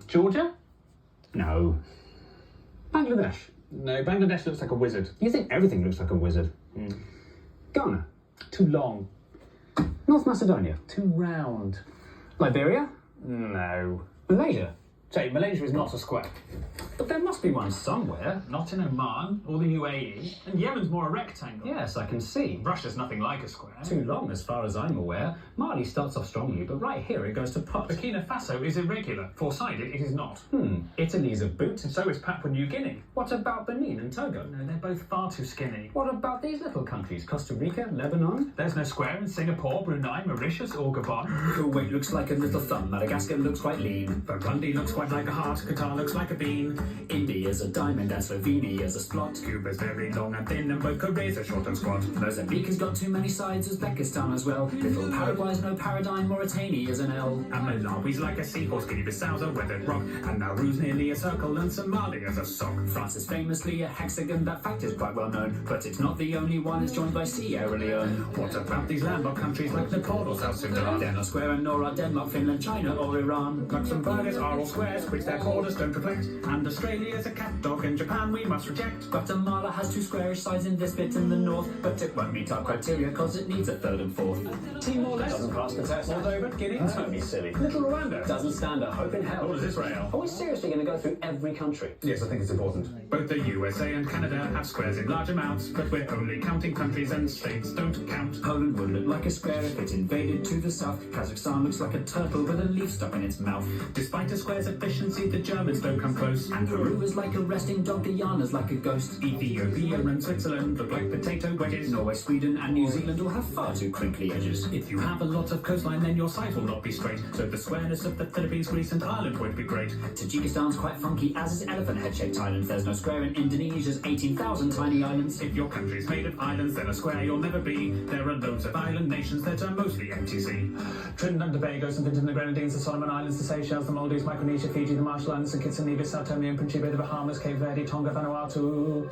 Georgia? No. Bangladesh? No, Bangladesh looks like a wizard. You think everything looks like a wizard? Ghana? Too long. North Macedonia? Too round. Liberia? No. Malaysia? Say, Malaysia is not a square. But there must be one somewhere. Not in Oman or the UAE. And Yemen's more a rectangle. Yes, I can see. Russia's nothing like a square. Too long, as far as I'm aware. Mali starts off strongly, but right here it goes to pot. Burkina Faso is irregular. Four-sided, it is not. Italy's a boot. And so is Papua New Guinea. What about Benin and Togo? No, they're both far too skinny. What about these little countries? Costa Rica, Lebanon? There's no square in Singapore, Brunei, Mauritius, or Gabon. Kuwait looks like a little thumb, Madagascar looks quite lean. Burundi looks quite like a heart, Qatar looks like a bean. India's a diamond and Slovenia's a splot. Cuba's very long and thin, and both Koreas are short and squat. Mozambique has got too many sides, Uzbekistan as well. Little Paraguay's no paradigm, Mauritania's an L. And Malawi's like a seahorse, Guinea-Bissau's a weathered rock, and Nauru's nearly a circle, and Somalia's a sock. France is famously a hexagon, that fact is quite well known. But it's not the only one, it's joined by Sierra Leone. What about these landlocked countries like Nepal or South Sudan? They're not square and nor are Denmark, Finland, China or Iran. Luxembourgers are all squares, which their borders don't reflect. And Australia's a cat dog, and Japan we must reject. Guatemala has two squarish sides in this bit in the north, but it won't meet our criteria cause it needs a third and fourth. Timor-Leste Doesn't pass the test. Moldova, Guinea, Don't be silly. Little Rwanda. Doesn't stand a hope in hell. What is Israel? Are we seriously going to go through every country? Yes, I think it's important. Both the USA and Canada have squares in large amounts, but we're only counting countries and states don't count. Poland would look like a square if it invaded to the south. Kazakhstan looks like a turtle with a leaf stuck in its mouth. Despite a square's efficiency, the Germans don't come close. And Peru is like a resting dog, Guyana's like a ghost. Ethiopia and Switzerland look like potato wedges. Norway, Sweden and New Zealand all have far too crinkly edges. If you have a lot of coastline, then your size will not be straight. So the squareness of the Philippines, Greece and Ireland won't be great. Tajikistan's quite funky, as is elephant head-shaped Thailand. There's no square in Indonesia's 18,000 tiny islands. If your country's made of islands, then a square you'll never be. There are loads of island nations that are mostly MTC. Trinidad and Tobago, St. Vincent and the Grenadines, the Solomon Islands, the Seychelles, the Maldives, Micronesia, Fiji, the Marshall Islands, St. Kitts and Nevis, Sao Tome and Principe, the Bahamas, Cape Verde, Tonga, Vanuatu.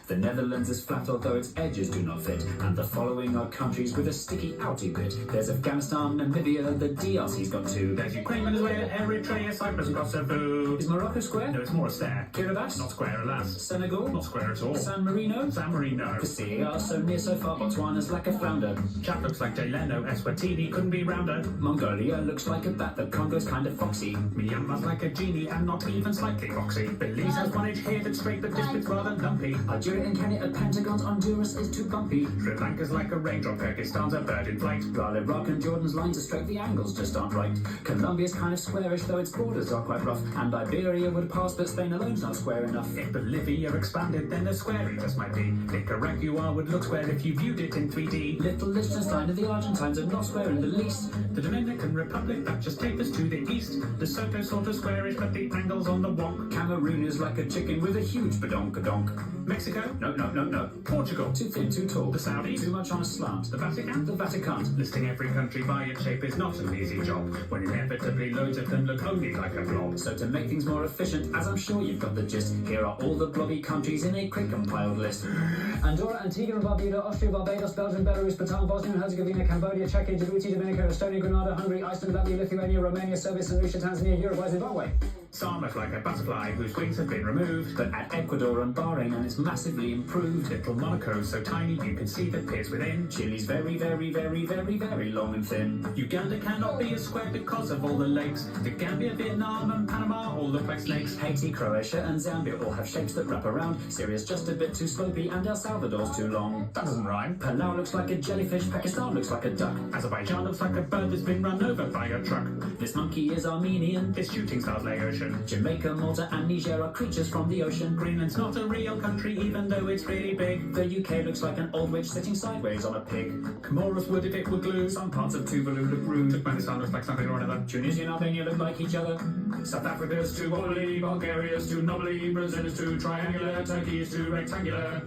The Netherlands is flat although its edges do not fit. And the following are countries with a sticky outy bit. There's Afghanistan, Namibia, the DRC's got two. There's Ukraine, Venezuela, Eritrea, Cyprus and Kosovo. Is Morocco square? No, it's more a stare. Kiribati? Not square, alas. Senegal? Not square at all. San Marino? San Marino. Casilla, so near so far, Botswana's like a flounder. Chap looks like Jay Leno, Eswatini couldn't be rounder. Mongolia looks like a bat, the Congo's kind of foxy. Myanmar's like a genie and not even slightly foxy. Belize has one edge here that's straight but this bit's rather lumpy. Algeria and Kenya are pentagons, Honduras is too bumpy. Sri Lanka's like a raindrop, Kyrgyzstan's a bird in flight. While Iraq and Jordan's lines are straight, the angles just aren't right. Colombia's kind of squarish, though its borders are quite rough. And Iberia would pass, but Spain alone's not square enough. If Bolivia expanded, then a square it just might be. Nicaragua would look square if you viewed it in 3D. Little Liechtenstein and the Argentines are not square in the least. The Dominican Republic, that just tapers to the east. Lesotho's sort of squarish, but the angle's on the wonk. Cameroon is like a chicken with a huge badonkadonk. Mexico? No. Portugal? Too thin, too tall. The Saudis? Too much on a slant. The Vatican? The Vatican. Listing every country by its shape is not an easy job, when inevitably loads of them look only like a blob. So to make things more efficient, as I'm sure you've got the gist, here are all the blobby countries in a quick compiled list. Andorra, Antigua and Barbuda, Austria, Barbados, Belgium, Belarus, Bhutan, Bosnia and Herzegovina, Cambodia, Czechia, Djibouti, Dominica, Estonia, Grenada, Hungary, Iceland, Latvia, Lithuania, Romania, Serbia, St. Lucia, Tanzania, Uruguay, Zimbabwe. Some look like a butterfly whose wings have been removed. But at Ecuador and Bahrain, and it's massively improved. Little Monaco's so tiny you can see the piers within. Chile's very, very, very, very, very long and thin. Uganda cannot be a square because of all the lakes. The Gambia, Vietnam and Panama all look like snakes. Haiti, Croatia and Zambia all have shapes that wrap around. Syria's just a bit too slopey and El Salvador's too long. That doesn't rhyme. Palau looks like a jellyfish, Pakistan looks like a duck. Azerbaijan looks like a bird that's been run over by a truck. This monkey is Armenian. This shooting star's Laotian. Jamaica, Malta and Niger are creatures from the ocean. Greenland's not a real country even though it's really big. The UK looks like an old witch sitting sideways on a pig. Comoros would if it were glue. Some parts of Tuvalu look rude. Turkmenistan looks like something or another. Tunisia and Albania look like each other. South Africa's too wobbly, Bulgaria's too knobbly, Brazil is too triangular, Turkey is too rectangular.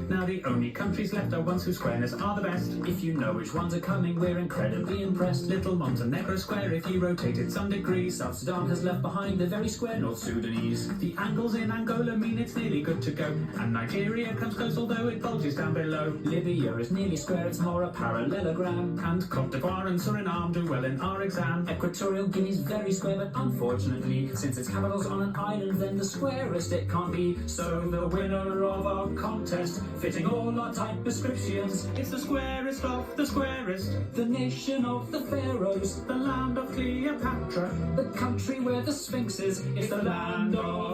Now the only countries left are ones whose squareness are the best. If you know which ones are coming, we're incredibly impressed. Little Montenegro square if you rotate it some degrees. South Sudan has left behind the very square North Sudanese. The angles in Angola mean it's nearly good to go. And Nigeria comes close although it bulges down below. Libya is nearly square, it's more a parallelogram. And Cote d'Ivoire and Suriname do well in our exam. Equatorial Guinea's very square, but unfortunately, since its capital's on an island, then the squarest it can't be. So the winner of our contest, fitting all our type descriptions, is the squarest of the squarest. The nation of the pharaohs, The land of Cleopatra, the country where the Sphinx is the land of